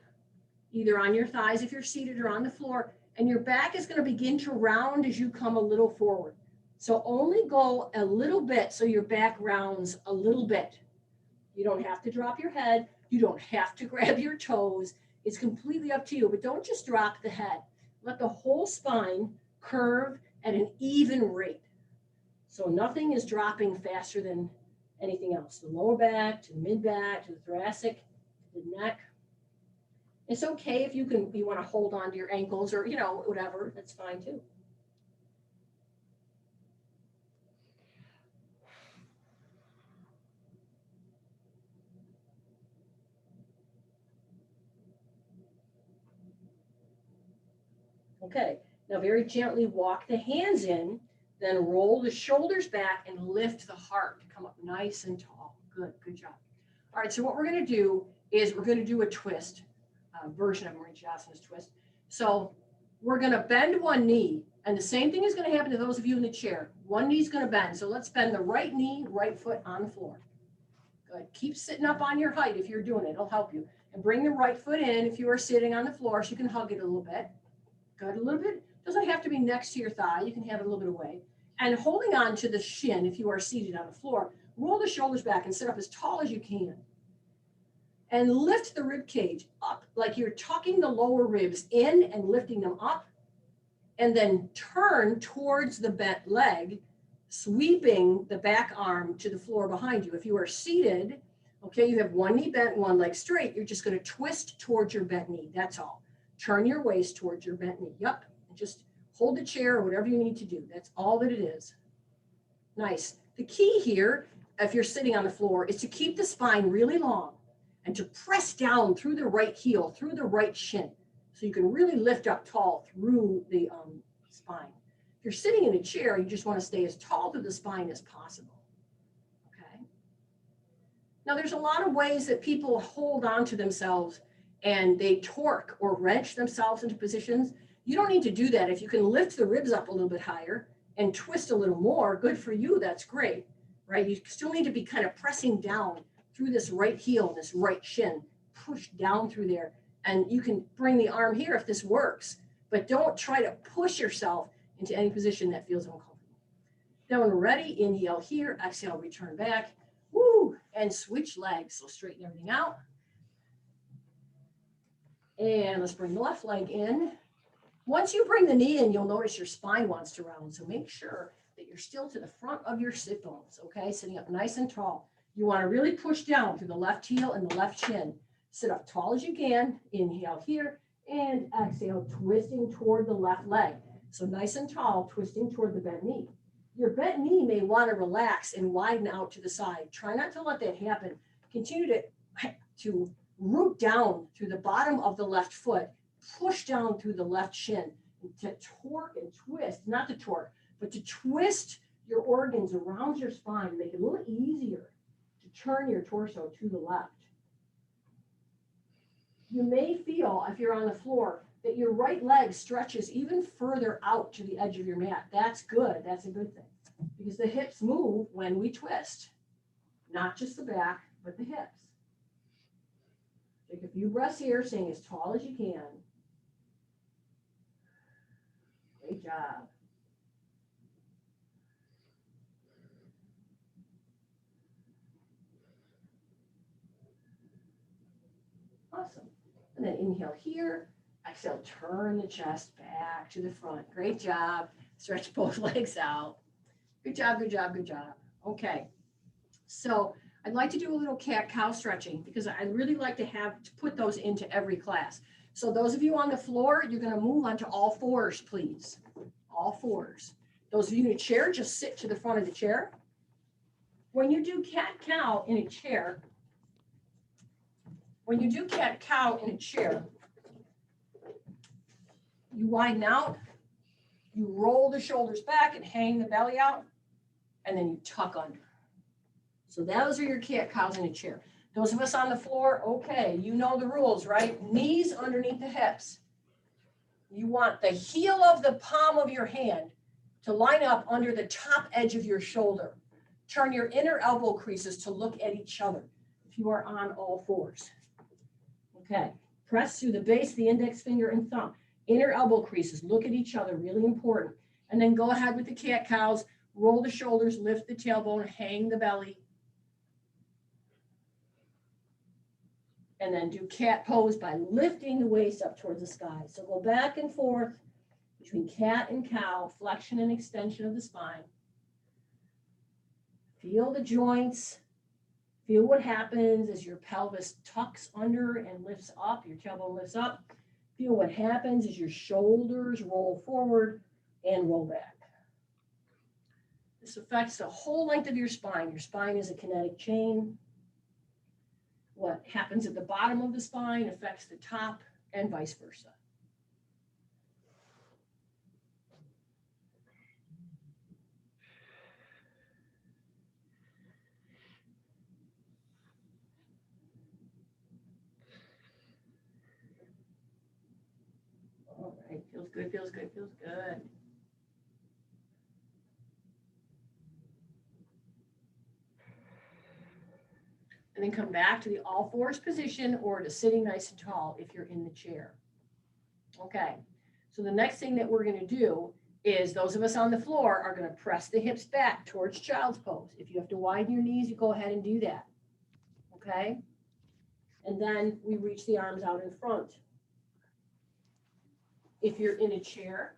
either on your thighs if you're seated or on the floor, and your back is going to begin to round as you come a little forward. So only go a little bit so your back rounds a little bit. You don't have to drop your head. You don't have to grab your toes. It's completely up to you, but don't just drop the head. Let the whole spine curve at an even rate. So nothing is dropping faster than anything else. The lower back to the mid back to the thoracic, to the neck. It's okay if you want to hold on to your ankles or, whatever, that's fine too. Okay, now very gently walk the hands in, then roll the shoulders back and lift the heart to come up nice and tall. Good, good job. All right, so what we're going to do is we're going to do a twist, version of Windshield twist. So we're going to bend one knee, and the same thing is going to happen to those of you in the chair. One knee's going to bend. So let's bend the right knee, right foot on the floor. Good. Keep sitting up on your height if you're doing it. It'll help you. And bring the right foot in if you are sitting on the floor so you can hug it a little bit. Good, a little bit. Doesn't have to be next to your thigh. You can have it a little bit away. And holding on to the shin if you are seated on the floor, roll the shoulders back and sit up as tall as you can. And lift the rib cage up like you're tucking the lower ribs in and lifting them up. And then turn towards the bent leg, sweeping the back arm to the floor behind you. If you are seated, okay, you have one knee bent, one leg straight. You're just going to twist towards your bent knee. That's all. Turn your waist towards your bent knee. Yep. And just hold the chair or whatever you need to do. That's all that it is. Nice. The key here, if you're sitting on the floor, is to keep the spine really long and to press down through the right heel, through the right shin. So you can really lift up tall through the spine. If you're sitting in a chair, you just want to stay as tall to the spine as possible. Okay. Now there's a lot of ways that people hold on to themselves and they torque or wrench themselves into positions. You don't need to do that. If you can lift the ribs up a little bit higher and twist a little more, good for you, that's great, right? You still need to be kind of pressing down through this right heel, this right shin, push down through there. And you can bring the arm here if this works, but don't try to push yourself into any position that feels uncomfortable. Then when we're ready, inhale here, exhale, return back, woo, and switch legs. So straighten everything out. And let's bring the left leg in. Once you bring the knee in, you'll notice your spine wants to round. So make sure that you're still to the front of your sit bones, okay? Sitting up nice and tall. You want to really push down through the left heel and the left shin. Sit up tall as you can. Inhale here and exhale, twisting toward the left leg. So nice and tall, twisting toward the bent knee. Your bent knee may want to relax and widen out to the side. Try not to let that happen. Continue to root down through the bottom of the left foot, push down through the left shin, to torque and twist, not to torque, but to twist your organs around your spine to make it a little easier to turn your torso to the left. You may feel, if you're on the floor, that your right leg stretches even further out to the edge of your mat. That's good. That's a good thing. Because the hips move when we twist. Not just the back, but the hips. Take a few breaths here, staying as tall as you can. Great job. Awesome. And then inhale here. Exhale, turn the chest back to the front. Great job. Stretch both legs out. Good job, good job, good job. Okay. So I'd like to do a little cat-cow stretching because I really like to put those into every class. So those of you on the floor, you're going to move onto all fours, please. All fours. Those of you in a chair, just sit to the front of the chair. When you do cat-cow in a chair, you widen out, you roll the shoulders back and hang the belly out, and then you tuck under. So those are your cat-cows in a chair. Those of us on the floor, okay, you know the rules, right? Knees underneath the hips. You want the heel of the palm of your hand to line up under the top edge of your shoulder. Turn your inner elbow creases to look at each other if you are on all fours. Okay, press through the base, the index finger and thumb. Inner elbow creases, look at each other, really important. And then go ahead with the cat-cows, roll the shoulders, lift the tailbone, hang the belly. And then do cat pose by lifting the waist up towards the sky. So go back and forth between cat and cow, flexion and extension of the spine. Feel the joints. Feel what happens as your pelvis tucks under and lifts up, your tailbone lifts up. Feel what happens as your shoulders roll forward and roll back. This affects the whole length of your spine. Your spine is a kinetic chain. What happens at the bottom of the spine affects the top and vice versa. All right, feels good, feels good, feels good. And then come back to the all fours position or to sitting nice and tall if you're in the chair. Okay, so the next thing that we're going to do is those of us on the floor are going to press the hips back towards child's pose. If you have to widen your knees, you go ahead and do that. Okay, and then we reach the arms out in front. If you're in a chair,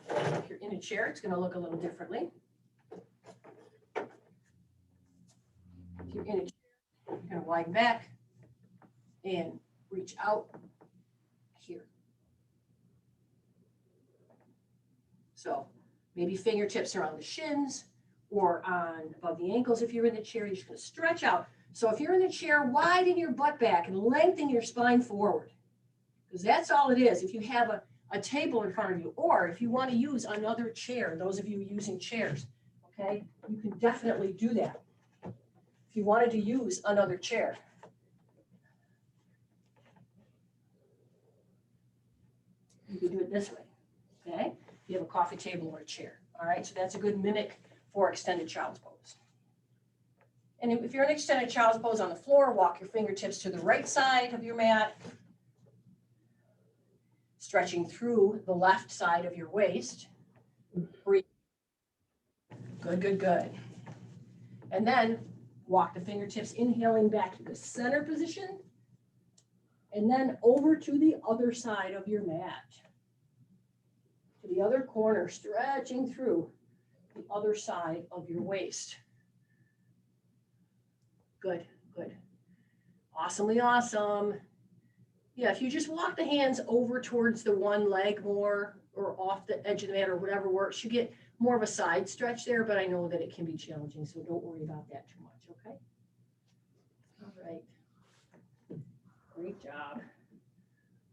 it's going to look a little differently. If you're in a chair, you're going to widen back and reach out here. So maybe fingertips are on the shins or on above the ankles. If you're in the chair, you're just going to stretch out. So if you're in the chair, widen your butt back and lengthen your spine forward. Because that's all it is. If you have a table in front of you, or if you want to use another chair, those of you using chairs, okay, you can definitely do that. If you wanted to use another chair. You can do it this way, okay? If you have a coffee table or a chair, all right? So that's a good mimic for extended child's pose. And if you're in extended child's pose on the floor, walk your fingertips to the right side of your mat, stretching through the left side of your waist. Breathe. Good, good, good. And then walk the fingertips, inhaling back to the center position, and then over to the other side of your mat. To the other corner, stretching through the other side of your waist. Good, good. Awesomely awesome. Yeah, if you just walk the hands over towards the one leg more or off the edge of the mat or whatever works, you get more of a side stretch there, but I know that it can be challenging, so don't worry about that too much, okay? All right. Great job.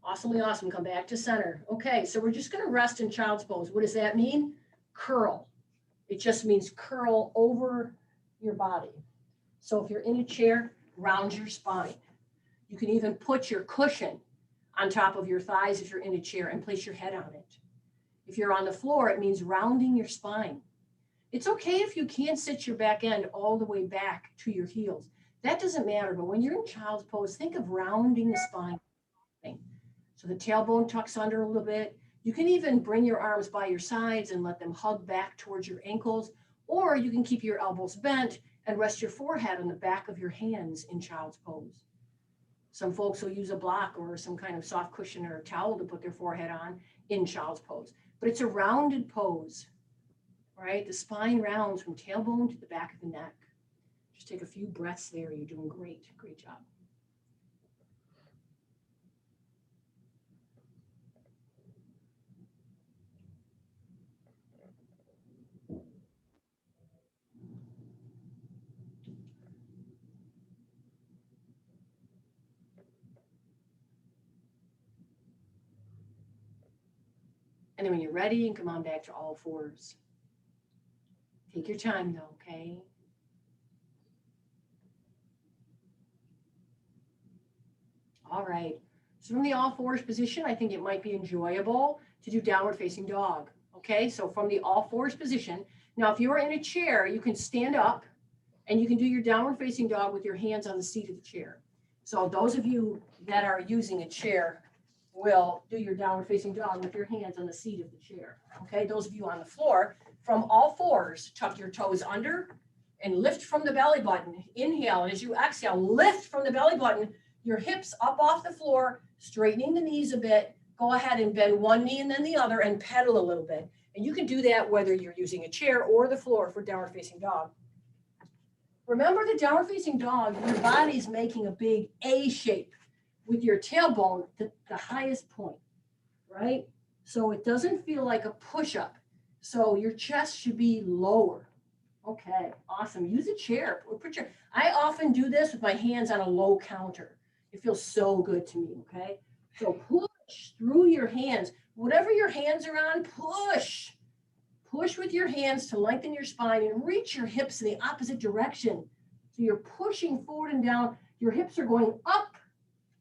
Awesomely awesome. Come back to center. Okay, so we're just going to rest in child's pose. What does that mean? Curl. It just means curl over your body. So if you're in a chair, round your spine. You can even put your cushion on top of your thighs if you're in a chair and place your head on it. If you're on the floor, it means rounding your spine. It's okay if you can't sit your back end all the way back to your heels. That doesn't matter, but when you're in child's pose, think of rounding the spine. So the tailbone tucks under a little bit. You can even bring your arms by your sides and let them hug back towards your ankles, or you can keep your elbows bent and rest your forehead on the back of your hands in child's pose. Some folks will use a block or some kind of soft cushion or a towel to put their forehead on in child's pose. But it's a rounded pose, right? The spine rounds from tailbone to the back of the neck. Just take a few breaths there. You're doing great. Great job. And then when you're ready, you can come on back to all fours. Take your time though, okay? All right. So from the all fours position, I think it might be enjoyable to do downward facing dog. Okay, so from the all fours position, now if you are in a chair, you can stand up and you can do your downward facing dog with your hands on the seat of the chair. So those of you that are using a chair will do your downward facing dog with your hands on the seat of the chair. Okay, those of you on the floor, from all fours, tuck your toes under and lift from the belly button. Inhale, and as you exhale, lift from the belly button, your hips up off the floor, straightening the knees a bit. Go ahead and bend one knee and then the other and pedal a little bit. And you can do that whether you're using a chair or the floor for downward facing dog. Remember the downward facing dog, your body's making a big A shape with your tailbone at the highest point, right? So it doesn't feel like a push-up. So your chest should be lower. Okay, awesome. Use a chair. I often do this with my hands on a low counter. It feels so good to me, okay? So push through your hands. Whatever your hands are on, push. Push with your hands to lengthen your spine and reach your hips in the opposite direction. So you're pushing forward and down. Your hips are going up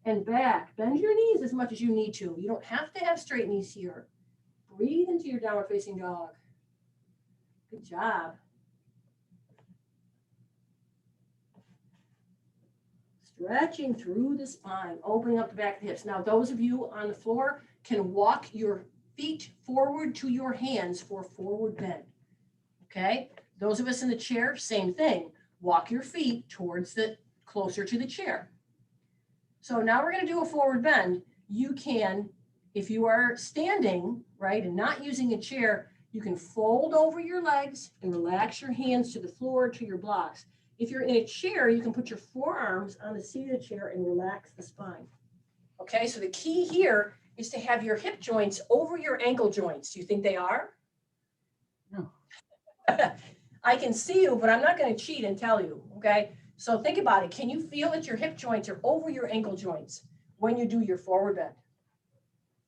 and back. Bend your knees as much as you need to. You don't have to have straight knees here. Breathe into your downward facing dog. Good job. Stretching through the spine, opening up the back of the hips. Now, those of you on the floor can walk your feet forward to your hands for forward bend. Okay? Those of us in the chair, same thing. Walk your feet towards closer to the chair. So now we're going to do a forward bend. You can, if you are standing, right, and not using a chair, you can fold over your legs and relax your hands to the floor, to your blocks. If you're in a chair, you can put your forearms on the seat of the chair and relax the spine. Okay, so the key here is to have your hip joints over your ankle joints. Do you think they are? No. I can see you, but I'm not going to cheat and tell you, okay? So think about it. Can you feel that your hip joints are over your ankle joints when you do your forward bend?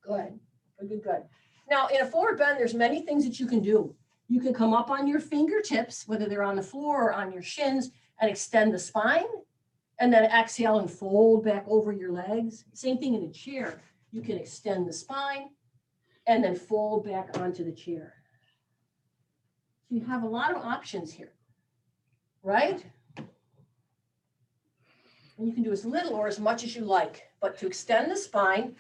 Good, good, good, good. Now, in a forward bend, there's many things that you can do. You can come up on your fingertips, whether they're on the floor or on your shins, and extend the spine, and then exhale and fold back over your legs. Same thing in a chair. You can extend the spine and then fold back onto the chair. So you have a lot of options here, right? And you can do as little or as much as you like, but to extend the spine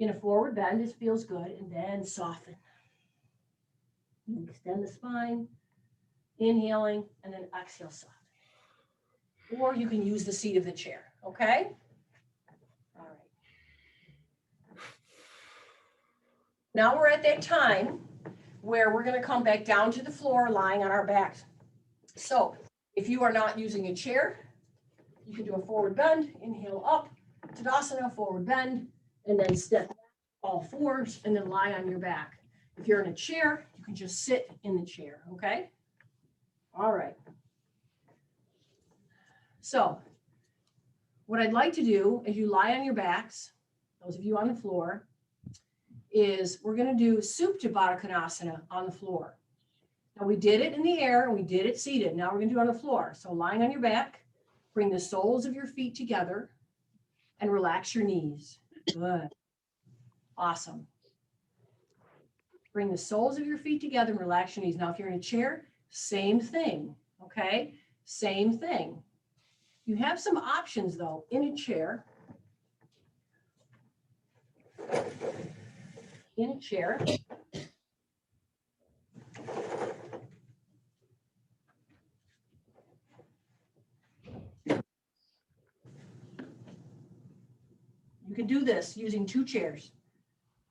in a forward bend, it feels good, and then soften. Extend the spine, inhaling, and then exhale, soften. Or you can use the seat of the chair, okay? All right. Now we're at that time where we're going to come back down to the floor, lying on our backs. So if you are not using a chair, you can do a forward bend, inhale up, Tadasana, forward bend, and then step all fours and then lie on your back. If you're in a chair, you can just sit in the chair, okay? All right. So what I'd like to do as you lie on your backs, those of you on the floor, is we're going to do Supta Baddha Konasana on the floor. Now we did it in the air and we did it seated. Now we're going to do it on the floor. So lying on your back, bring the soles of your feet together and relax your knees. Good. Awesome. Bring the soles of your feet together and relax your knees. Now, if you're in a chair, same thing, okay? Same thing. You have some options, though, in a chair. In a chair. You can do this using two chairs.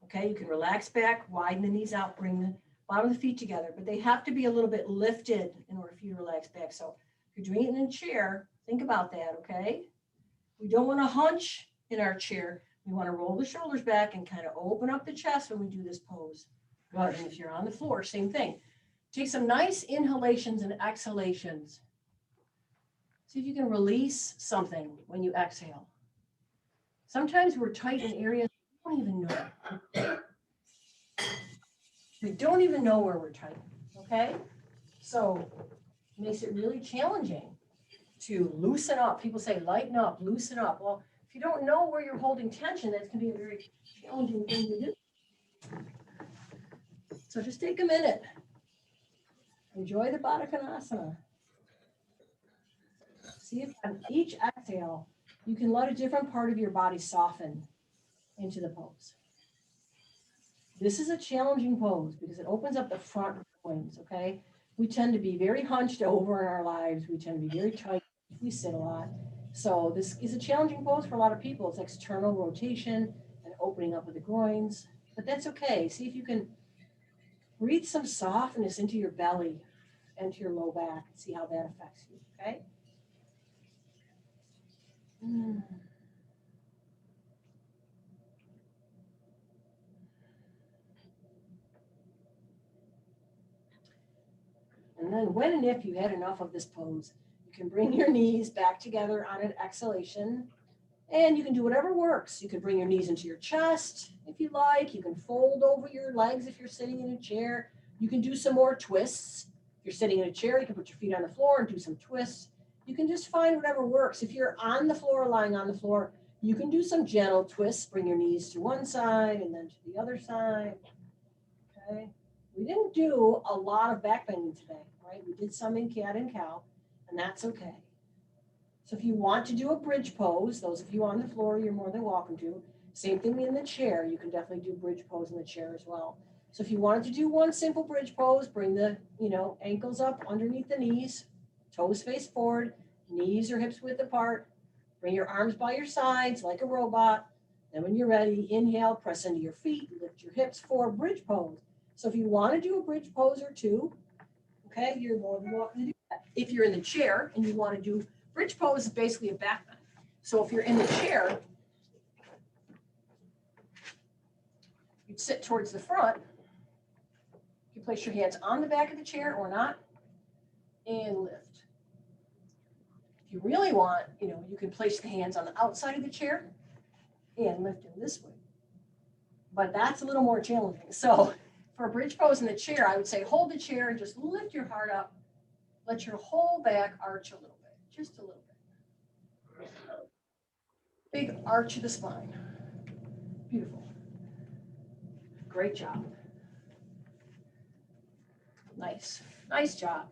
Okay, you can relax back, widen the knees out, bring the bottom of the feet together, but they have to be a little bit lifted in order for you to relax back. So if you're doing it in a chair, think about that, okay? We don't want to hunch in our chair. We want to roll the shoulders back and kind of open up the chest when we do this pose. Good, and if you're on the floor, same thing. Take some nice inhalations and exhalations. See if you can release something when you exhale. Sometimes we're tight in areas we don't even know. We don't even know where we're tight, okay? So it makes it really challenging to loosen up. People say, lighten up, loosen up. Well, if you don't know where you're holding tension, that's going to be a very challenging thing to do. So just take a minute. Enjoy the Baddha Konasana. See if on each exhale, you can let a different part of your body soften into the pose. This is a challenging pose because it opens up the front loins, okay? We tend to be very hunched over in our lives. We tend to be very tight. We sit a lot. So this is a challenging pose for a lot of people. It's external rotation and opening up of the groins, but that's okay. See if you can breathe some softness into your belly and to your low back and see how that affects you, okay? Mm. And then when and if you had enough of this pose, you can bring your knees back together on an exhalation. And you can do whatever works. You can bring your knees into your chest if you like. You can fold over your legs if you're sitting in a chair. You can do some more twists. If you're sitting in a chair, you can put your feet on the floor and do some twists. You can just find whatever works. If you're on the floor, lying on the floor, you can do some gentle twists. Bring your knees to one side and then to the other side. Okay. We didn't do a lot of back bending today, right? We did some in cat and cow, and that's okay. So if you want to do a bridge pose, those of you on the floor, you're more than welcome to. Same thing in the chair. You can definitely do bridge pose in the chair as well. So if you wanted to do one simple bridge pose, bring the, ankles up underneath the knees, toes face forward, knees or hips width apart. Bring your arms by your sides like a robot. Then when you're ready, inhale, press into your feet, lift your hips for bridge pose. So if you want to do a bridge pose or two, okay, you're more than welcome to do that. If you're in the chair and you want to do bridge pose is basically a back bend. So if you're in the chair, you'd sit towards the front. You place your hands on the back of the chair or not, and lift. If you really want, you can place the hands on the outside of the chair and lift them this way. But that's a little more challenging. So for a bridge pose in the chair, I would say hold the chair and just lift your heart up. Let your whole back arch a little bit, just a little bit. Big arch of the spine. Beautiful. Great job. Nice. Nice job.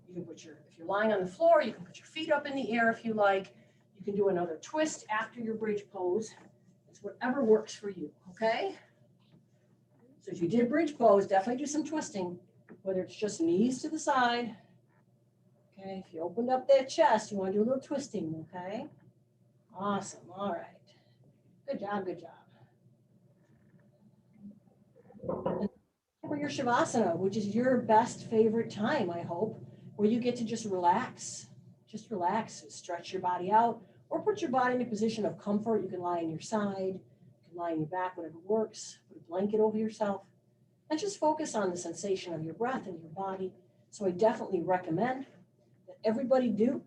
You can put if you're lying on the floor, you can put your feet up in the air if you like. You can do another twist after your bridge pose. It's whatever works for you, okay? So if you did bridge pose, definitely do some twisting, whether it's just knees to the side. Okay, if you opened up that chest, you want to do a little twisting, okay? Awesome. All right. Good job. Good job. And for your Shavasana, which is your best favorite time, I hope, where you get to just relax. Just relax, stretch your body out, or put your body in a position of comfort. You can lie on your side, you can lie on your back, whatever works. Put a blanket over yourself. And just focus on the sensation of your breath in your body. So I definitely recommend that everybody do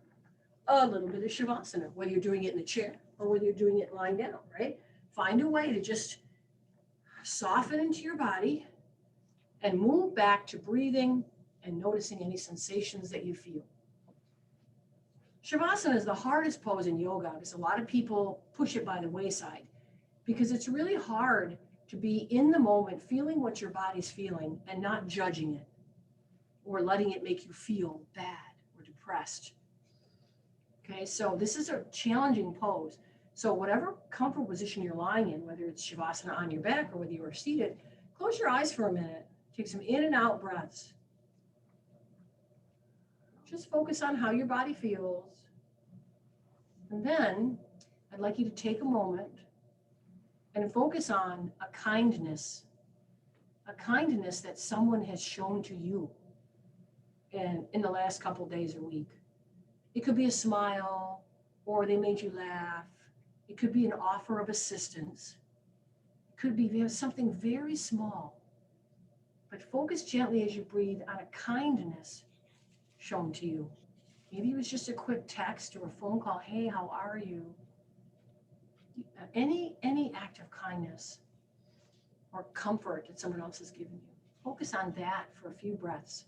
a little bit of Shavasana, whether you're doing it in a chair or whether you're doing it lying down, right? Find a way to just soften into your body and move back to breathing and noticing any sensations that you feel. Shavasana is the hardest pose in yoga because a lot of people push it by the wayside because it's really hard to be in the moment, feeling what your body's feeling and not judging it or letting it make you feel bad or depressed. Okay, so this is a challenging pose. So whatever comfortable position you're lying in, whether it's Shavasana on your back or whether you are seated, close your eyes for a minute. Take some in and out breaths. Just focus on how your body feels. And then I'd like you to take a moment and focus on a kindness that someone has shown to you in the last couple of days or week. It could be a smile, or they made you laugh. It could be an offer of assistance. It could be something very small. But focus gently as you breathe on a kindness shown to you. Maybe it was just a quick text or a phone call. Hey, how are you? Any act of kindness or comfort that someone else has given you. Focus on that for a few breaths.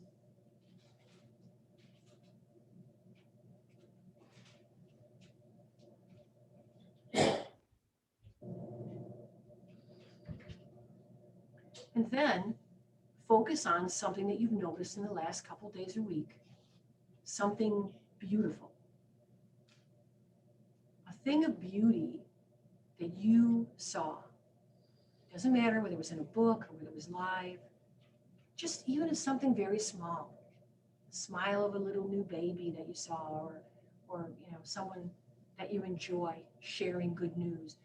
And then focus on something that you've noticed in the last couple of days or week. Something beautiful. A thing of beauty that you saw. It doesn't matter whether it was in a book or whether it was live. Just even as something very small. The smile of a little new baby that you saw, or someone that you enjoy sharing good news.